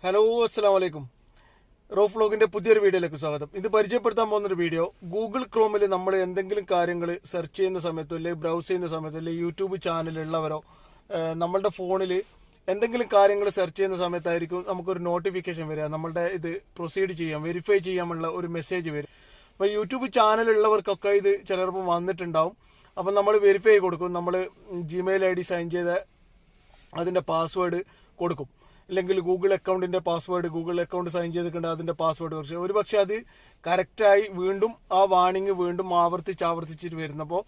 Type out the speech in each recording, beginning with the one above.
Hello അസ്സലാമു അലൈക്കും. Roof വ്ലോഗിന്റെ പുതിയൊരു വീഡിയോയിലേക്ക് സ്വാഗതം. ഇത് പരിചയപ്പെടുത്താൻ പോകുന്നൊരു വീഡിയോ ഗൂഗിൾ ക്രോമിൽ നമ്മൾ എന്തെങ്കിലും കാര്യങ്ങൾ സെർച്ച് ചെയ്യുന്ന സമയത്തോ അല്ലെങ്കിൽ ബ്രൗസ് ചെയ്യുന്ന സമയത്തോ അല്ലെങ്കിൽ യൂട്യൂബ് ചാനലുള്ളവരോ നമ്മളുടെ ഫോണിൽ എന്തെങ്കിലും കാര്യങ്ങൾ സെർച്ച് ചെയ്യുന്ന സമയത്തായിരിക്കും നമുക്കൊരു നോട്ടിഫിക്കേഷൻ വരിക. നമ്മളുടെ ഇത് പ്രൊസീഡ് ചെയ്യാം, വെരിഫൈ ചെയ്യാനുള്ള ഒരു മെസ്സേജ് വരും. അപ്പോൾ യൂട്യൂബ് ചാനലുള്ളവർക്കൊക്കെ ഇത് ചിലപ്പോൾ വന്നിട്ടുണ്ടാവും. അപ്പം നമ്മൾ വെരിഫൈ കൊടുക്കും. നമ്മൾ ജിമെയിൽ ID സൈൻ ചെയ്ത അതിൻ്റെ പാസ്വേഡ് കൊടുക്കും, അല്ലെങ്കിൽ ഗൂഗിൾ അക്കൗണ്ടിൻ്റെ പാസ്വേഡ്, ഗൂഗിൾ അക്കൗണ്ട് സൈൻ ചെയ്തിട്ടുണ്ട് അതിൻ്റെ പാസ്വേഡ് കുറച്ച് ഒരു പക്ഷേ അത് കറക്റ്റായി വീണ്ടും ആ വാണിംഗ് വീണ്ടും ആവർത്തിച്ചിട്ട് വരുന്നപ്പോൾ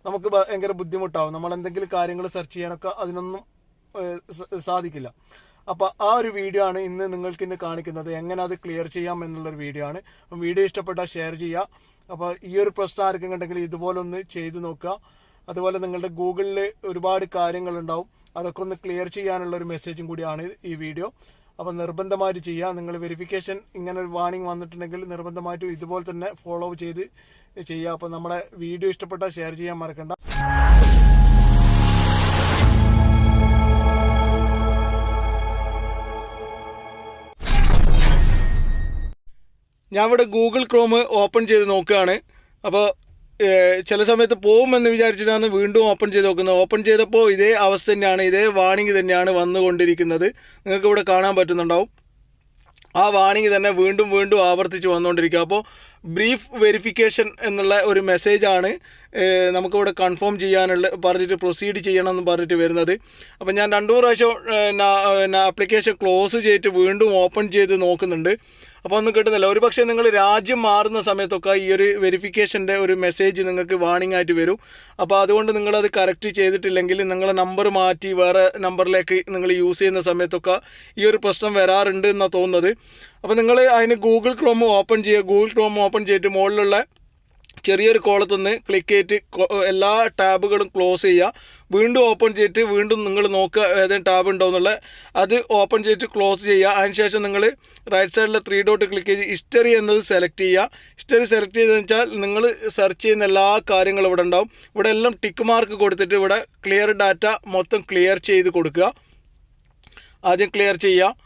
നമുക്ക് ഭയങ്കര ബുദ്ധിമുട്ടാവും. നമ്മൾ എന്തെങ്കിലും കാര്യങ്ങൾ സെർച്ച് ചെയ്യാനൊക്കെ അതിനൊന്നും സാധിക്കില്ല. അപ്പോൾ ആ ഒരു വീഡിയോ ആണ് നിങ്ങൾക്ക് ഇന്ന് കാണിക്കുന്നത്. എങ്ങനെ അത് ക്ലിയർ ചെയ്യാം എന്നുള്ളൊരു വീഡിയോ ആണ്. അപ്പം വീഡിയോ ഇഷ്ടപ്പെട്ടാൽ ഷെയർ ചെയ്യുക. അപ്പോൾ ഈ ഒരു പ്രശ്നം ആർക്കും ഉണ്ടെങ്കിൽ ഇതുപോലെ ഒന്ന് ചെയ്ത് നോക്കുക. അതുപോലെ നിങ്ങളുടെ ഗൂഗിളിൽ ഒരുപാട് കാര്യങ്ങളുണ്ടാവും, അതൊക്കെ ഒന്ന് ക്ലിയർ ചെയ്യാനുള്ള ഒരു മെസ്സേജും കൂടിയാണ് ഈ വീഡിയോ. അപ്പോൾ നിർബന്ധമായിട്ട് ചെയ്യുക. നിങ്ങൾ വെരിഫിക്കേഷൻ ഇങ്ങനെ ഒരു വാണിംഗ് വന്നിട്ടുണ്ടെങ്കിൽ നിർബന്ധമായിട്ടും ഇതുപോലെ തന്നെ ഫോളോ ചെയ്ത് ചെയ്യുക. അപ്പോൾ നമ്മുടെ വീഡിയോ ഇഷ്ടപ്പെട്ടാൽ ഷെയർ ചെയ്യാൻ മറക്കണ്ട. ഞാൻ ഇവിടെ ഗൂഗിൾ ക്രോം ഓപ്പൺ ചെയ്ത് നോക്കുകയാണ്. അപ്പോൾ ചില സമയത്ത് പോകുമെന്ന് വിചാരിച്ചിട്ടാണ് വീണ്ടും ഓപ്പൺ ചെയ്ത് നോക്കുന്നത്. ഓപ്പൺ ചെയ്തപ്പോൾ ഇതേ അവസ്ഥ തന്നെയാണ്, ഇതേ വാണിംഗ് തന്നെയാണ് വന്നുകൊണ്ടിരിക്കുന്നത്. നിങ്ങൾക്ക് ഇവിടെ കാണാൻ പറ്റുന്നുണ്ടാവും. ആ വാണിംഗ് തന്നെ വീണ്ടും ആവർത്തിച്ച് വന്നുകൊണ്ടിരിക്കുക. അപ്പോൾ ബ്രീഫ് വെരിഫിക്കേഷൻ എന്നുള്ള ഒരു മെസ്സേജാണ് നമുക്കിവിടെ കൺഫേം പറഞ്ഞിട്ട് പ്രൊസീഡ് ചെയ്യണമെന്ന് പറഞ്ഞിട്ട് വരുന്നത്. അപ്പോൾ ഞാൻ 2 പ്രാവശ്യം ആപ്ലിക്കേഷൻ ക്ലോസ് ചെയ്തിട്ട് വീണ്ടും ഓപ്പൺ ചെയ്ത് നോക്കുന്നുണ്ട്. അപ്പോൾ ഒന്നും കിട്ടുന്നില്ല. ഒരു പക്ഷേ നിങ്ങൾ രാജ്യം മാറുന്ന സമയത്തൊക്കെ ഈ ഒരു വെരിഫിക്കേഷൻ്റെ ഒരു മെസ്സേജ് നിങ്ങൾക്ക് വാണിംഗ് ആയിട്ട് വരും. അപ്പോൾ അതുകൊണ്ട് നിങ്ങളത് കറക്റ്റ് ചെയ്തിട്ടില്ലെങ്കിൽ നിങ്ങളെ നമ്പർ മാറ്റി വേറെ നമ്പറിലേക്ക് നിങ്ങൾ യൂസ് ചെയ്യുന്ന സമയത്തൊക്കെ ഈ ഒരു പ്രശ്നം വരാറുണ്ട് എന്നാണ് തോന്നുന്നത്. അപ്പോൾ നിങ്ങൾ അതിന് ഗൂഗിൾ ക്രോം ഓപ്പൺ ചെയ്യുക. ഗൂഗിൾ ക്രോം ഓപ്പൺ ചെയ്തിട്ട് മുകളിലുള്ള ചെറിയൊരു കോളത്തു നിന്ന് ക്ലിക്ക് ചെയ്തിട്ട് എല്ലാ ടാബുകളും ക്ലോസ് ചെയ്യുക. വീണ്ടും ഓപ്പൺ ചെയ്തിട്ട് വീണ്ടും നിങ്ങൾ നോക്കുക ഏതെങ്കിലും ടാബ് ഉണ്ടോ എന്നുള്ളത്. അത് ഓപ്പൺ ചെയ്തിട്ട് ക്ലോസ് ചെയ്യുക. അതിനുശേഷം നിങ്ങൾ റൈറ്റ് സൈഡിലെ 3 ഡോട്ട് ക്ലിക്ക് ചെയ്ത് ഹിസ്റ്ററി എന്നത് സെലക്ട് ചെയ്യുക. ഹിസ്റ്ററി സെലക്ട് ചെയ്തതെന്ന് വെച്ചാൽ നിങ്ങൾ സെർച്ച് ചെയ്യുന്ന എല്ലാ കാര്യങ്ങളും ഇവിടെ ഉണ്ടാവും. ഇവിടെ എല്ലാം ടിക്ക് മാർക്ക് കൊടുത്തിട്ട് ഇവിടെ ക്ലിയർ ഡാറ്റ മൊത്തം ക്ലിയർ ചെയ്ത് കൊടുക്കുക. ആദ്യം ക്ലിയർ ചെയ്യുക.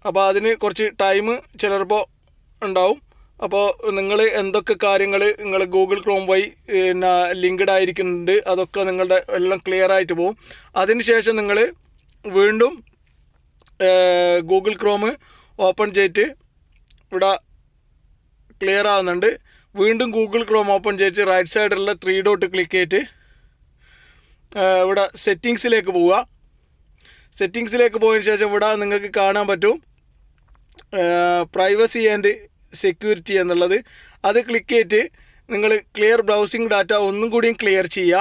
അപ്പോൾ അതിന് കുറച്ച് ടൈം ചിലപ്പോൾ ഉണ്ടാവും. അപ്പോൾ നിങ്ങൾ എന്തൊക്കെ കാര്യങ്ങൾ നിങ്ങൾ ഗൂഗിൾ ക്രോം വഴി ലിങ്ക്ഡ് ആയിരിക്കുന്നുണ്ട് അതൊക്കെ നിങ്ങളുടെ എല്ലാം ക്ലിയർ ആയിട്ട് പോകും. അതിനുശേഷം നിങ്ങൾ വീണ്ടും ഗൂഗിൾ ക്രോം ഓപ്പൺ ചെയ്തിട്ട് ഇവിടെ ക്ലിയർ ആവുന്നുണ്ട്. വീണ്ടും ഗൂഗിൾ ക്രോം ഓപ്പൺ ചെയ്തിട്ട് റൈറ്റ് സൈഡിലുള്ള 3 ഡോട്ട് ക്ലിക്ക് ചെയ്തിട്ട് ഇവിടെ സെറ്റിങ്സിലേക്ക് പോവുക. സെറ്റിങ്സിലേക്ക് പോയതിന് ശേഷം ഇവിടെ നിങ്ങൾക്ക് കാണാൻ പറ്റും പ്രൈവസി ആൻഡ് സെക്യൂരിറ്റി എന്നുള്ളത്. അത് ക്ലിക്ക് ചെയ്തിട്ട് നിങ്ങൾ ക്ലിയർ ബ്രൗസിംഗ് ഡാറ്റ ഒന്നും കൂടിയും ക്ലിയർ ചെയ്യുക.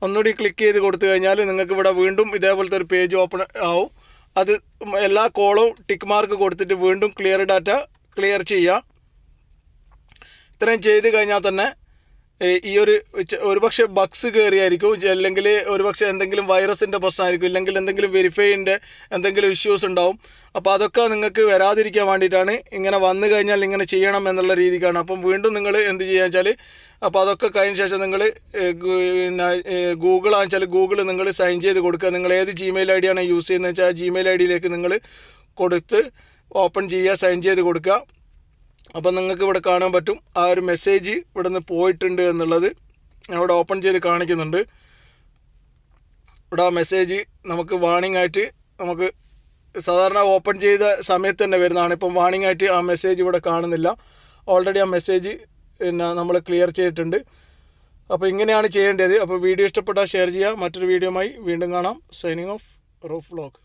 ഒന്നുകൂടി ക്ലിക്ക് ചെയ്ത് കൊടുത്തു കഴിഞ്ഞാൽ നിങ്ങൾക്ക് ഇവിടെ വീണ്ടും ഇതേപോലത്തെ ഒരു പേജ് ഓപ്പൺ ആവും. അത് എല്ലാ കോളും ടിക്ക് മാർക്ക് കൊടുത്തിട്ട് വീണ്ടും ക്ലിയർ ഡാറ്റ ക്ലിയർ ചെയ്യുക. ഇത്രയും ചെയ്ത് കഴിഞ്ഞാൽ തന്നെ ഈ ഒരുപക്ഷെ ബഗ്സ് കയറിയായിരിക്കും, അല്ലെങ്കിൽ ഒരുപക്ഷെ എന്തെങ്കിലും വൈറസിൻ്റെ പ്രശ്നമായിരിക്കും, ഇല്ലെങ്കിൽ എന്തെങ്കിലും വെരിഫൈൻ്റെ എന്തെങ്കിലും ഇഷ്യൂസ് ഉണ്ടാവും. അപ്പോൾ അതൊക്കെ നിങ്ങൾക്ക് വരാതിരിക്കാൻ വേണ്ടിയിട്ടാണ് ഇങ്ങനെ വന്നു കഴിഞ്ഞാൽ ഇങ്ങനെ ചെയ്യണം എന്നുള്ള രീതിക്കാണ്. അപ്പം വീണ്ടും നിങ്ങൾ എന്ത് ചെയ്യുക വെച്ചാൽ അപ്പോൾ അതൊക്കെ കഴിഞ്ഞ ശേഷം നിങ്ങൾ ഗൂഗിൾ ആണെന്ന് വെച്ചാൽ ഗൂഗിൾ നിങ്ങൾ സൈൻ ചെയ്ത് കൊടുക്കുക. നിങ്ങൾ ഏത് ജിമെയിൽ ID ആണ് യൂസ് ചെയ്യുന്നത് വെച്ചാൽ ആ ജിമെയിൽ IDയിലേക്ക് നിങ്ങൾ കൊടുത്ത് ഓപ്പൺ ചെയ്യുക, സൈൻ ചെയ്ത് കൊടുക്കുക. അപ്പം നിങ്ങൾക്ക് ഇവിടെ കാണാൻ പറ്റും ആ ഒരു മെസ്സേജ് ഇവിടെ നിന്ന് പോയിട്ടുണ്ട് എന്നുള്ളത് ഞാൻ ഇവിടെ ഓപ്പൺ ചെയ്ത് കാണിക്കുന്നുണ്ട്. ഇവിടെ ആ മെസ്സേജ് നമുക്ക് വാണിംഗ് ആയിട്ട് നമുക്ക് സാധാരണ ഓപ്പൺ ചെയ്ത സമയത്ത് തന്നെ വരുന്നതാണ്. ഇപ്പം വാണിംഗ് ആയിട്ട് ആ മെസ്സേജ് ഇവിടെ കാണുന്നില്ല. ഓൾറെഡി ആ മെസ്സേജ് നമ്മൾ ക്ലിയർ ചെയ്തിട്ടുണ്ട്. അപ്പോൾ ഇങ്ങനെയാണ് ചെയ്യേണ്ടത്. അപ്പോൾ വീഡിയോ ഇഷ്ടപ്പെട്ടാൽ ഷെയർ ചെയ്യുക. മറ്റൊരു വീഡിയോയുമായി വീണ്ടും കാണാം. Signing off roof vlog.